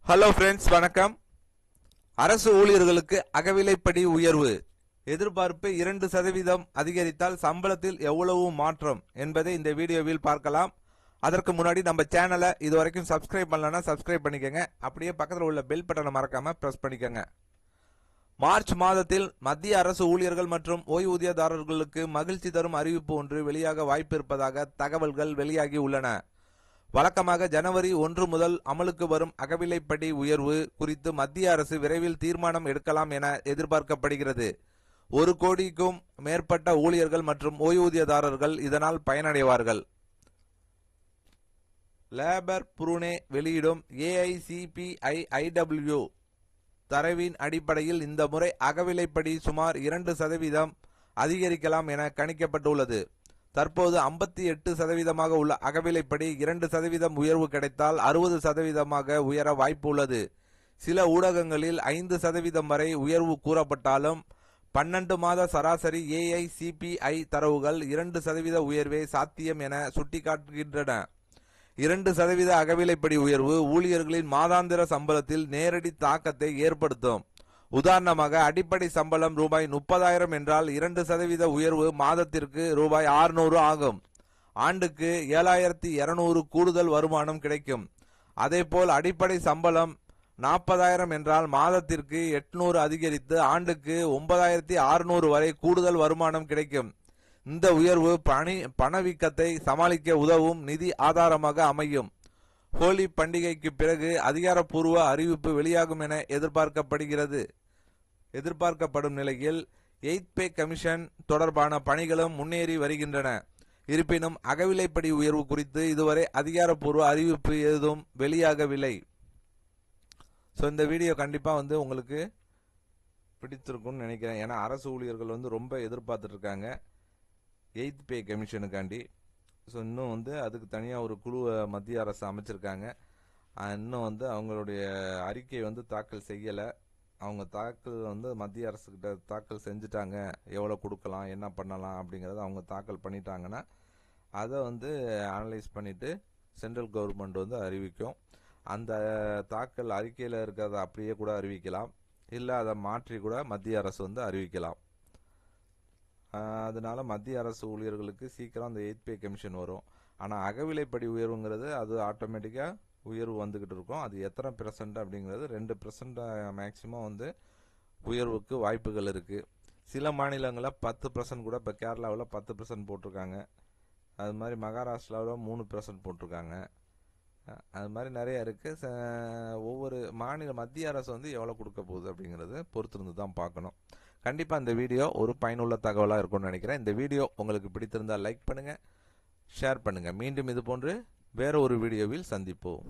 Hello friends, வணக்கம். அரசு ஊழியர்களுக்கு அகவிலைப்படி உயர்வு எதிர்பார்ப்பு 2% அதிகரித்தால் சம்பளத்தில் எவ்வளவு மாற்றம் என்பதை இந்த வீடியோவில் பார்க்கலாம். அதற்கு முன்னாடி நம்ம சேனலை இதுவரைக்கும் சப்ஸ்கிரைப் பண்ணலன்னா சப்ஸ்கிரைப் பண்ணிக்கோங்க. அப்படியே பக்கத்தில் உள்ள பெல் பட்டனை மறக்காம பிரஸ் பண்ணிக்கோங்க. மார்ச் மாதத்தில் மத்திய அரசு ஊழியர்கள் மற்றும் ஓய்வூதியதாரர்களுக்கு மகிழ்ச்சி தரும் அறிவிப்பு ஒன்று வெளியாக வாய்ப்பு இருப்பதாக தகவல்கள் வெளியாகி உள்ளன. வழக்கமாக ஜனவரி 1 முதல் அமலுக்கு வரும் அகவிலைப்படி உயர்வு குறித்து மத்திய அரசு விரைவில் தீர்மானம் எடுக்கலாம் என எதிர்பார்க்கப்படுகிறது. 1 கோடிக்கும் மேற்பட்ட ஊழியர்கள் மற்றும் ஓய்வூதியதாரர்கள் இதனால் பயனடைவார்கள். லேபர் புருனே வெளியிடும் AICPIIW தரவின் அடிப்படையில் இந்த முறை அகவிலைப்படி சுமார் 2% அதிகரிக்கலாம் என கணிக்கப்பட்டுள்ளது. தற்போது 58% உள்ள அகவிலைப்படி 2% உயர்வு கிடைத்தால் 60% உயர வாய்ப்பு உள்ளது. சில ஊடகங்களில் 5% வரை உயர்வு கூறப்பட்டாலும் 12 மாத சராசரி AICPI தரவுகள் 2% உயர்வே சாத்தியம் என சுட்டிக்காட்டுகின்றன. 2% அகவிலைப்படி உயர்வு ஊழியர்களின் மாதாந்திர சம்பளத்தில் நேரடி தாக்கத்தை ஏற்படுத்தும். உதாரணமாக, அடிப்படை சம்பளம் ரூபாய் 30,000 என்றால் 2% உயர்வு மாதத்திற்கு ரூபாய் 600 ஆகும். ஆண்டுக்கு 7,200 கூடுதல் வருமானம் கிடைக்கும். அதேபோல் அடிப்படை சம்பளம் 40,000 என்றால் மாதத்திற்கு 800 அதிகரித்து ஆண்டுக்கு 9,600 வரை கூடுதல் வருமானம் கிடைக்கும். இந்த உயர்வு பணவீக்கத்தை சமாளிக்க உதவும் நிதி ஆதாரமாக அமையும். ஹோலி பண்டிகைக்கு பிறகு அதிகாரப்பூர்வ அறிவிப்பு வெளியாகும் என எதிர்பார்க்கப்படும் நிலையில் 8th பே கமிஷன் தொடர்பான பணிகளும் முன்னேறி வருகின்றன. இருப்பினும் அகவிலைப்படி உயர்வு குறித்து இதுவரை அதிகாரப்பூர்வ அறிவிப்பு எதுவும் வெளியாகவில்லை. இந்த வீடியோ கண்டிப்பா உங்களுக்கு பிடித்திருக்கும்னு நினைக்கிறேன். ஏன்னா அரசு ஊழியர்கள் ரொம்ப எதிர்பார்த்துட்டு இருக்காங்க 8th பே கமிஷனுக்காண்டி. இன்னும் அதுக்கு தனியாக ஒரு குழுவை மத்திய அரசு அமைச்சிருக்காங்க. இன்னும் அவங்களுடைய அறிக்கை தாக்கல் செய்யலை. அவங்க தாக்கல் மத்திய அரசுக்கிட்ட தாக்கல் செஞ்சுட்டாங்க. எவ்வளோ கொடுக்கலாம், என்ன பண்ணலாம் அப்படிங்கிறத அவங்க தாக்கல் பண்ணிட்டாங்கன்னா அதை அனலைஸ் பண்ணிவிட்டு சென்ட்ரல் கவர்மெண்ட் அறிவிக்கும். அந்த தாக்கல் அறிக்கையில் இருக்கிறத அப்படியே கூட அறிவிக்கலாம், இல்லை அதை மாற்றி கூட மத்திய அரசு அறிவிக்கலாம். அதனால மத்திய அரசு ஊழியர்களுக்கு சீக்கிரம் அந்த 8th பே கமிஷன் வரும். ஆனால் அகவிலைப்படி உயர்வுங்கிறது அது ஆட்டோமேட்டிக்காக உயர்வு வந்துக்கிட்டு இருக்கும். அது எத்தனை % அப்படிங்கிறது 2% மேக்சிமம் உயர்வுக்கு வாய்ப்புகள் இருக்குது. சில மாநிலங்களில் 10% கூட, இப்போ கேரளாவில் 10% போட்டிருக்காங்க. அது மாதிரி மகாராஷ்டிராவில் 3% போட்டிருக்காங்க. அது மாதிரி நிறைய இருக்குது. ஒவ்வொரு மத்திய அரசு எவ்வளோ கொடுக்க போகுது அப்படிங்கிறது பொறுத்திருந்து தான் பார்க்கணும். கண்டிப்பாக இந்த வீடியோ ஒரு பயனுள்ள தகவலாக இருக்கும்னு நினைக்கிறேன். இந்த வீடியோ உங்களுக்கு பிடித்திருந்தால் லைக் பண்ணுங்கள், ஷேர் பண்ணுங்கள். மீண்டும் இது போன்று வேற ஒரு வீடியோவில் சந்திப்போம்.